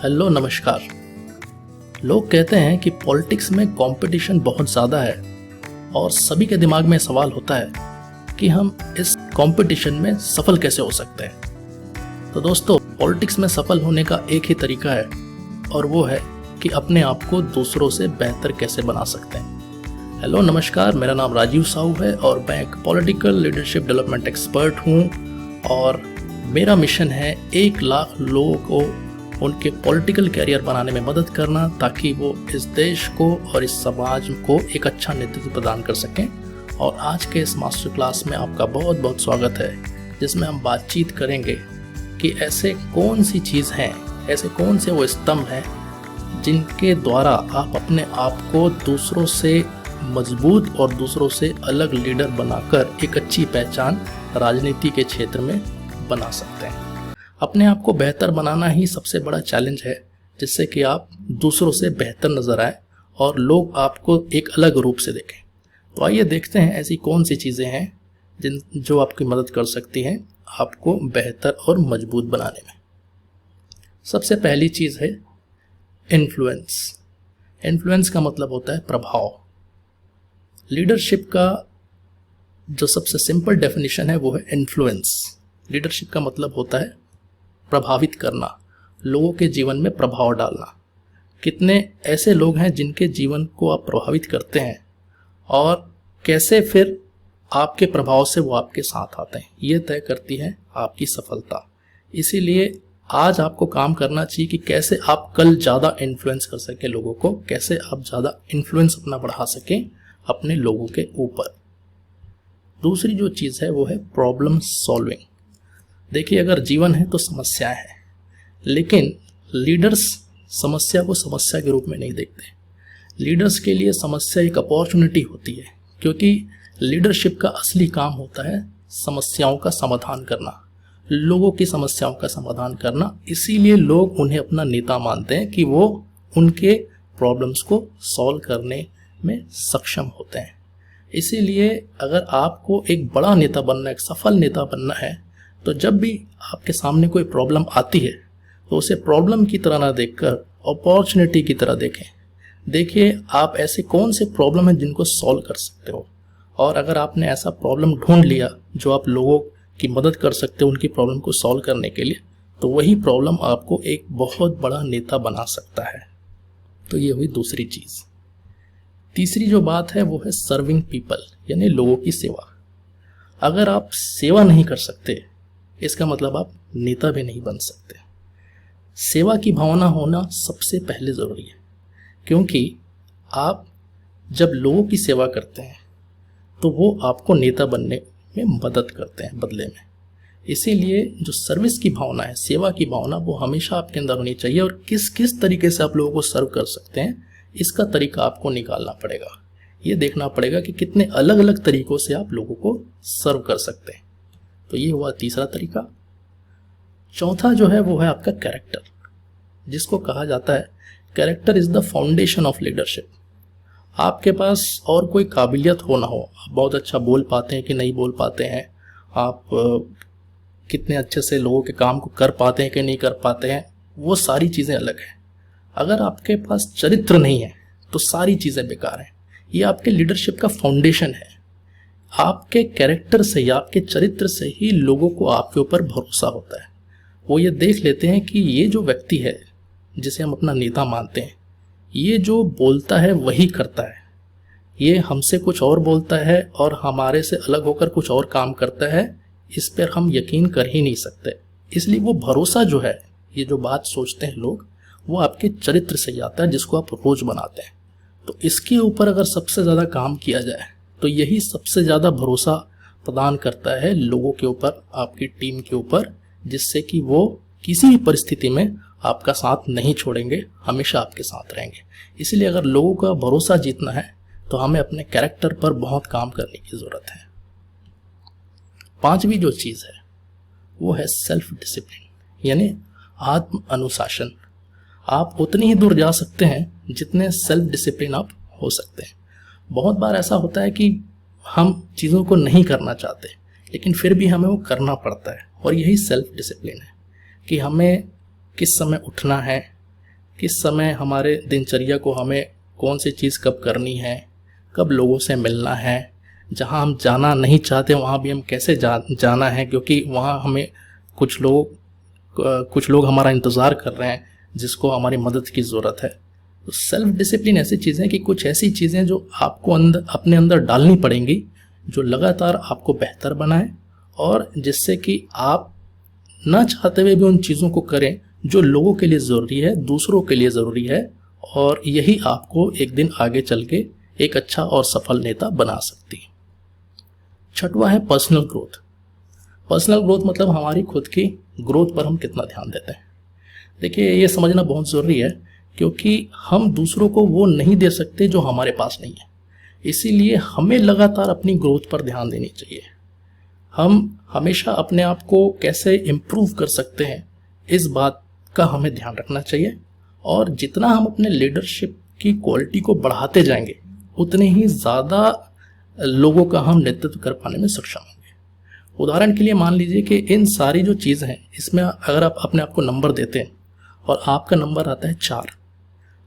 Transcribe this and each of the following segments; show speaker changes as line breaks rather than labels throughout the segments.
Hello नमस्कार। लोग कहते हैं कि पॉलिटिक्स में कंपटीशन बहुत ज़्यादा है और सभी के दिमाग में सवाल होता है कि हम इस कंपटीशन में सफल कैसे हो सकते हैं। तो दोस्तों, पॉलिटिक्स में सफल होने का एक ही तरीका है और वो है कि अपने आप को दूसरों से बेहतर कैसे बना सकते हैं। हेलो नमस्कार, मेरा नाम राजीव साहू है और मैं एक पॉलिटिकल लीडरशिप डेवलपमेंट एक्सपर्ट हूँ और मेरा मिशन है 1 लाख लोगों को उनके पॉलिटिकल कैरियर बनाने में मदद करना, ताकि वो इस देश को और इस समाज को एक अच्छा नेतृत्व प्रदान कर सकें। और आज के इस मास्टर क्लास में आपका बहुत बहुत स्वागत है, जिसमें हम बातचीत करेंगे कि ऐसे कौन सी चीज़ हैं, ऐसे कौन से वो स्तंभ हैं जिनके द्वारा आप अपने आप को दूसरों से मजबूत और दूसरों से अलग लीडर बनाकर एक अच्छी पहचान राजनीति के क्षेत्र में बना सकते हैं। अपने आप को बेहतर बनाना ही सबसे बड़ा चैलेंज है, जिससे कि आप दूसरों से बेहतर नजर आए और लोग आपको एक अलग रूप से देखें। तो आइए देखते हैं ऐसी कौन सी चीज़ें हैं जो आपकी मदद कर सकती हैं आपको बेहतर और मजबूत बनाने में। सबसे पहली चीज़ है इन्फ्लुएंस। इन्फ्लुएंस का मतलब होता है प्रभाव। लीडरशिप का जो सबसे सिंपल डेफिनेशन है वो है इन्फ्लुएंस। लीडरशिप का मतलब होता है प्रभावित करना, लोगों के जीवन में प्रभाव डालना। कितने ऐसे लोग हैं जिनके जीवन को आप प्रभावित करते हैं और कैसे फिर आपके प्रभाव से वो आपके साथ आते हैं, ये तय करती है आपकी सफलता। इसीलिए आज आपको काम करना चाहिए कि कैसे आप कल ज़्यादा इन्फ्लुएंस कर सकें लोगों को, कैसे आप ज़्यादा इन्फ्लुएंस अपना बढ़ा सकें अपने लोगों के ऊपर। दूसरी जो चीज़ है वो है प्रॉब्लम सॉल्विंग। देखिए, अगर जीवन है तो समस्या है, लेकिन लीडर्स समस्या को समस्या के रूप में नहीं देखते। लीडर्स के लिए समस्या एक अपॉर्चुनिटी होती है, क्योंकि लीडरशिप का असली काम होता है समस्याओं का समाधान करना, लोगों की समस्याओं का समाधान करना। इसीलिए लोग उन्हें अपना नेता मानते हैं कि वो उनके प्रॉब्लम्स को सॉल्व करने में सक्षम होते हैं। इसीलिए अगर आपको एक बड़ा नेता बनना, एक सफल नेता बनना है, तो जब भी आपके सामने कोई प्रॉब्लम आती है तो उसे प्रॉब्लम की तरह ना देखकर अपॉर्चुनिटी की तरह देखें। देखिए, आप ऐसे कौन से प्रॉब्लम हैं जिनको सॉल्व कर सकते हो, और अगर आपने ऐसा प्रॉब्लम ढूंढ लिया जो आप लोगों की मदद कर सकते हो उनकी प्रॉब्लम को सॉल्व करने के लिए, तो वही प्रॉब्लम आपको एक बहुत बड़ा नेता बना सकता है। तो ये हुई दूसरी चीज़। तीसरी जो बात है वो है सर्विंग पीपल, यानी लोगों की सेवा। अगर आप सेवा नहीं कर सकते, इसका मतलब आप नेता भी नहीं बन सकते। सेवा की भावना होना सबसे पहले ज़रूरी है, क्योंकि आप जब लोगों की सेवा करते हैं तो वो आपको नेता बनने में मदद करते हैं बदले में। इसीलिए जो सर्विस की भावना है, सेवा की भावना, वो हमेशा आपके अंदर होनी चाहिए। और किस किस तरीके से आप लोगों को सर्व कर सकते हैं, इसका तरीका आपको निकालना पड़ेगा। ये देखना पड़ेगा कि कितने अलग अलग तरीक़ों से आप लोगों को सर्व कर सकते हैं। तो ये हुआ तीसरा तरीका। चौथा जो है वो है आपका कैरेक्टर, जिसको कहा जाता है character is the foundation of leadership. आपके पास और कोई काबिलियत हो ना हो, आप बहुत अच्छा बोल पाते हैं कि नहीं बोल पाते हैं, आप कितने अच्छे से लोगों के काम को कर पाते हैं कि नहीं कर पाते हैं, वो सारी चीज़ें अलग हैं। अगर आपके पास चरित्र नहीं है तो सारी चीज़ें बेकार हैं। ये आपके लीडरशिप का फाउंडेशन है। आपके कैरेक्टर से या आपके चरित्र से ही लोगों को आपके ऊपर भरोसा होता है। वो ये देख लेते हैं कि ये जो व्यक्ति है जिसे हम अपना नेता मानते हैं, ये जो बोलता है वही करता है, ये हमसे कुछ और बोलता है और हमारे से अलग होकर कुछ और काम करता है, इस पर हम यकीन कर ही नहीं सकते। इसलिए वो भरोसा जो है, ये जो बात सोचते हैं लोग, वो आपके चरित्र से ही आता है, जिसको आप रोज़ बनाते हैं। तो इसके ऊपर अगर सबसे ज़्यादा काम किया जाए तो यही सबसे ज़्यादा भरोसा प्रदान करता है लोगों के ऊपर, आपकी टीम के ऊपर, जिससे कि वो किसी भी परिस्थिति में आपका साथ नहीं छोड़ेंगे, हमेशा आपके साथ रहेंगे। इसलिए अगर लोगों का भरोसा जीतना है तो हमें अपने कैरेक्टर पर बहुत काम करने की ज़रूरत है। पांचवी जो चीज़ है वो है सेल्फ डिसिप्लिन, यानी आत्म अनुशासन। आप उतनी ही दूर जा सकते हैं जितने सेल्फ डिसिप्लिन आप हो सकते हैं। बहुत बार ऐसा होता है कि हम चीज़ों को नहीं करना चाहते, लेकिन फिर भी हमें वो करना पड़ता है, और यही सेल्फ डिसिप्लिन है कि हमें किस समय उठना है, किस समय हमारे दिनचर्या को हमें कौन सी चीज़ कब करनी है, कब लोगों से मिलना है, जहाँ हम जाना नहीं चाहते वहाँ भी हम कैसे जाना है, क्योंकि वहाँ हमें कुछ लोग हमारा इंतज़ार कर रहे हैं जिसको हमारी मदद की ज़रूरत है। तो सेल्फ डिसिप्लिन ऐसी चीज़ें कि कुछ ऐसी चीज़ें जो आपको अपने अंदर डालनी पड़ेंगी जो लगातार आपको बेहतर बनाए और जिससे कि आप ना चाहते हुए भी उन चीज़ों को करें जो लोगों के लिए ज़रूरी है, दूसरों के लिए ज़रूरी है, और यही आपको एक दिन आगे चल के एक अच्छा और सफल नेता बना सकती है। छठवां है पर्सनल ग्रोथ। पर्सनल ग्रोथ मतलब हमारी खुद की ग्रोथ पर हम कितना ध्यान देते हैं। देखिए, ये समझना बहुत ज़रूरी है क्योंकि हम दूसरों को वो नहीं दे सकते जो हमारे पास नहीं है। इसीलिए हमें लगातार अपनी ग्रोथ पर ध्यान देनी चाहिए। हम हमेशा अपने आप को कैसे इम्प्रूव कर सकते हैं इस बात का हमें ध्यान रखना चाहिए, और जितना हम अपने लीडरशिप की क्वालिटी को बढ़ाते जाएंगे उतने ही ज़्यादा लोगों का हम नेतृत्व कर पाने में सक्षम होंगे। उदाहरण के लिए मान लीजिए कि इन सारी जो चीज़ हैं इसमें अगर आप अपने आप को नंबर देते हैं और आपका नंबर आता है 4,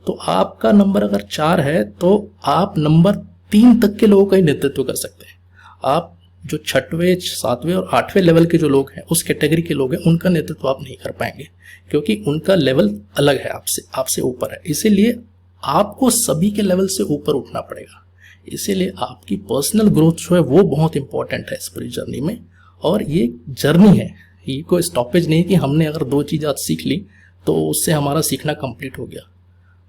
तो आपका नंबर अगर 4 है तो आप नंबर 3 तक के लोगों का ही नेतृत्व कर सकते हैं। आप जो 6वें 7वें और 8वें लेवल के जो लोग हैं, उस कैटेगरी के लोग हैं, उनका नेतृत्व आप नहीं कर पाएंगे क्योंकि उनका लेवल अलग है, आपसे ऊपर है। इसीलिए आपको सभी के लेवल से ऊपर उठना पड़ेगा। इसीलिए आपकी पर्सनल ग्रोथ जो है वो बहुत इंपॉर्टेंट है इस पूरी जर्नी में। और ये जर्नी है, ये कोई स्टॉपेज नहीं कि हमने अगर 2 चीज़ आज सीख ली तो उससे हमारा सीखना कंप्लीट हो गया।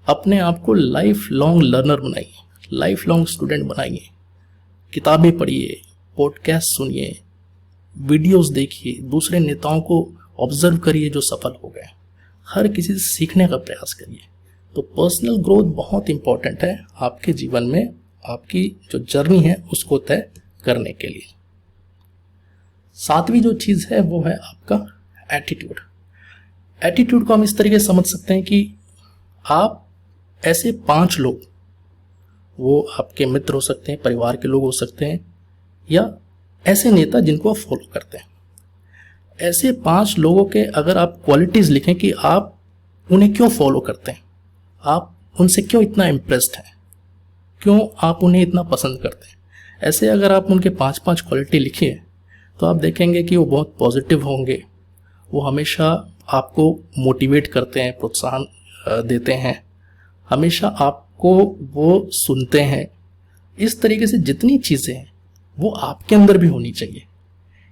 अपने आप को लाइफ लॉन्ग लर्नर बनाइए, लाइफ लॉन्ग स्टूडेंट बनाइए। किताबें पढ़िए, पॉडकास्ट सुनिए, वीडियोस देखिए, दूसरे नेताओं को ऑब्जर्व करिए जो सफल हो गए। हर किसी से सीखने का प्रयास करिए। तो पर्सनल ग्रोथ बहुत इंपॉर्टेंट है आपके जीवन में, आपकी जो जर्नी है उसको तय करने के लिए। 7वीं जो चीज़ है वो है आपका एटीट्यूड। एटीट्यूड को हम इस तरीके से समझ सकते हैं कि आप ऐसे 5 लोग, वो आपके मित्र हो सकते हैं, परिवार के लोग हो सकते हैं, या ऐसे नेता जिनको आप फॉलो करते हैं, ऐसे 5 लोगों के अगर आप क्वालिटीज़ लिखें कि आप उन्हें क्यों फॉलो करते हैं, आप उनसे क्यों इतना इम्प्रेस्ड हैं, क्यों आप उन्हें इतना पसंद करते हैं, ऐसे अगर आप उनके 5-5 क्वालिटी लिखिए तो आप देखेंगे कि वो बहुत पॉजिटिव होंगे। वो हमेशा आपको मोटिवेट करते हैं, प्रोत्साहन देते हैं, हमेशा आपको वो सुनते हैं। इस तरीके से जितनी चीज़ें हैं वो आपके अंदर भी होनी चाहिए।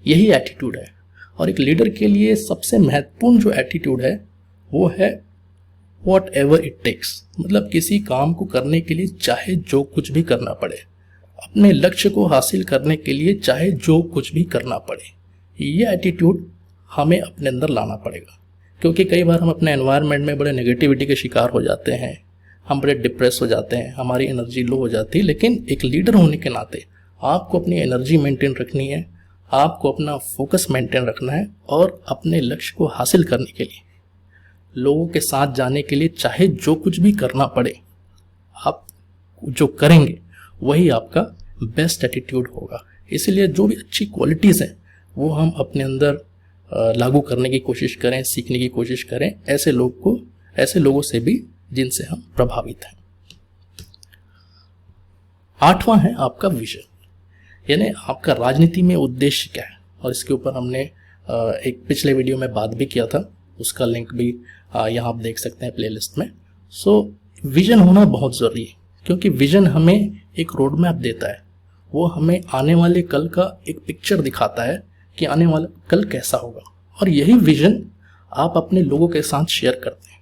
यही एटीट्यूड है। और एक लीडर के लिए सबसे महत्वपूर्ण जो एटीट्यूड है वो है वॉट एवर इट टेक्स। मतलब किसी काम को करने के लिए चाहे जो कुछ भी करना पड़े, अपने लक्ष्य को हासिल करने के लिए चाहे जो कुछ भी करना पड़े, ये एटीट्यूड हमें अपने अंदर लाना पड़ेगा। क्योंकि कई बार हम अपने एनवायरनमेंट में बड़े नेगेटिविटी के शिकार हो जाते हैं, हम बड़े डिप्रेस हो जाते हैं, हमारी एनर्जी लो हो जाती है। लेकिन एक लीडर होने के नाते आपको अपनी एनर्जी मेंटेन रखनी है, आपको अपना फोकस मेंटेन रखना है, और अपने लक्ष्य को हासिल करने के लिए, लोगों के साथ जाने के लिए चाहे जो कुछ भी करना पड़े, आप जो करेंगे वही आपका बेस्ट एटीट्यूड होगा। इसलिए जो भी अच्छी क्वालिटीज़ हैं वो हम अपने अंदर लागू करने की कोशिश करें, सीखने की कोशिश करें ऐसे लोगों से भी जिनसे हम प्रभावित हैं। 8वां है आपका विजन, यानी आपका राजनीति में उद्देश्य क्या है। और इसके ऊपर हमने एक पिछले वीडियो में बात भी किया था, उसका लिंक भी यहाँ आप देख सकते हैं प्लेलिस्ट में। विजन होना बहुत ज़रूरी है क्योंकि विजन हमें एक रोड मैप देता है। वो हमें आने वाले कल का एक पिक्चर दिखाता है कि आने वाला कल कैसा होगा। और यही विजन आप अपने लोगों के साथ शेयर करते हैं,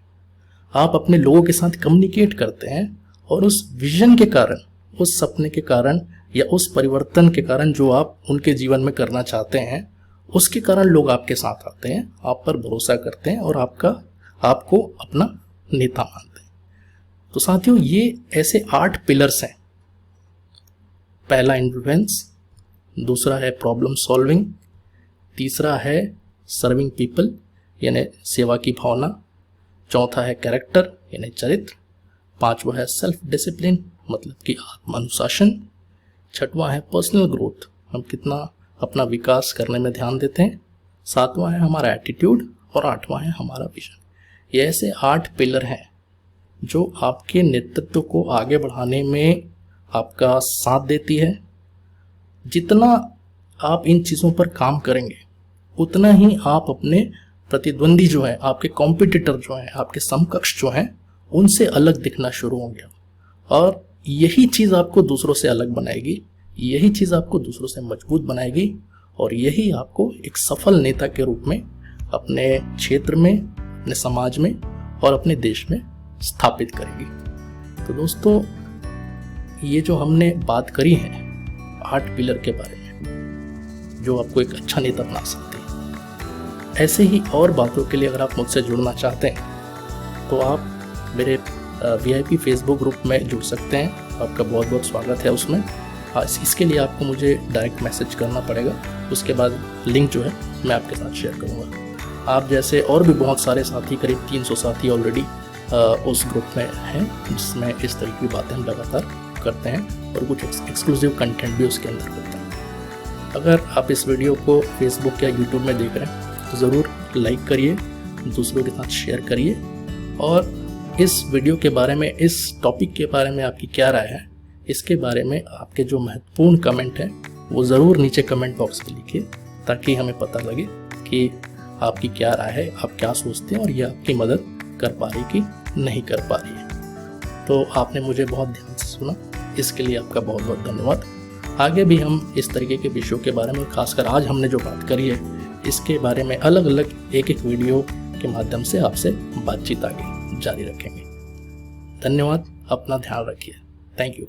आप अपने लोगों के साथ कम्युनिकेट करते हैं, और उस विजन के कारण, उस सपने के कारण या उस परिवर्तन के कारण जो आप उनके जीवन में करना चाहते हैं, उसके कारण लोग आपके साथ आते हैं, आप पर भरोसा करते हैं और आपको अपना नेता मानते हैं। तो साथियों, ये ऐसे 8 पिलर्स हैं। पहला इन्फ्लुएंस, दूसरा है प्रॉब्लम सॉल्विंग, तीसरा है सर्विंग पीपल यानी सेवा की भावना, चौथा है कैरेक्टर यानी चरित्र, 5वां है सेल्फ डिसिप्लिन मतलब कि आत्मानुशासन, 6वां है पर्सनल ग्रोथ, हम कितना अपना विकास करने में ध्यान देते हैं, 7वां है हमारा एटीट्यूड, और 8वां है हमारा विजन। ये ऐसे 8 पिलर हैं जो आपके नेतृत्व को आगे बढ़ाने में आपका साथ देती है। जितना आप इन चीज़ों पर काम करेंगे उतना ही आप अपने प्रतिद्वंदी जो है, आपके कॉम्पिटिटर जो हैं, आपके समकक्ष जो हैं, उनसे अलग दिखना शुरू होंगे। और यही चीज़ आपको दूसरों से अलग बनाएगी, यही चीज़ आपको दूसरों से मजबूत बनाएगी और यही आपको एक सफल नेता के रूप में अपने क्षेत्र में, अपने समाज में और अपने देश में स्थापित करेगी। तो दोस्तों, ये जो हमने बात करी है 8 पिलर के बारे में जो आपको एक अच्छा नेता बना सकते हैं, ऐसे ही और बातों के लिए अगर आप मुझसे जुड़ना चाहते हैं तो आप मेरे VIP फेसबुक ग्रुप में जुड़ सकते हैं। आपका बहुत बहुत स्वागत है उसमें। इसके लिए आपको मुझे डायरेक्ट मैसेज करना पड़ेगा, उसके बाद लिंक जो है मैं आपके साथ शेयर करूँगा। आप जैसे और भी बहुत सारे साथी, करीब 300 साथी ऑलरेडी उस ग्रुप में हैं, जिसमें इस तरह की बातें हम लगातार करते हैं और कुछ एक्सक्लूसिव कंटेंट भी उसके अंदर होता है। अगर आप इस वीडियो को फेसबुक या यूट्यूब में देख रहे हैं तो ज़रूर लाइक करिए, दूसरों के साथ शेयर करिए और इस वीडियो के बारे में, इस टॉपिक के बारे में आपकी क्या राय है, इसके बारे में आपके जो महत्वपूर्ण कमेंट हैं वो ज़रूर नीचे कमेंट बॉक्स में लिखिए, ताकि हमें पता लगे कि आपकी क्या राय है, आप क्या सोचते हैं और ये आपकी मदद कर पा रही कि नहीं कर पा रही है। तो आपने मुझे बहुत ध्यान से सुना, इसके लिए आपका बहुत बहुत धन्यवाद। आगे भी हम इस तरीके के विषयों के बारे में, खासकर आज हमने जो बात करी है, इसके बारे में अलग अलग एक वीडियो के माध्यम से आपसे बातचीत आगे जारी रखेंगे। धन्यवाद, अपना ध्यान रखिए। Thank you.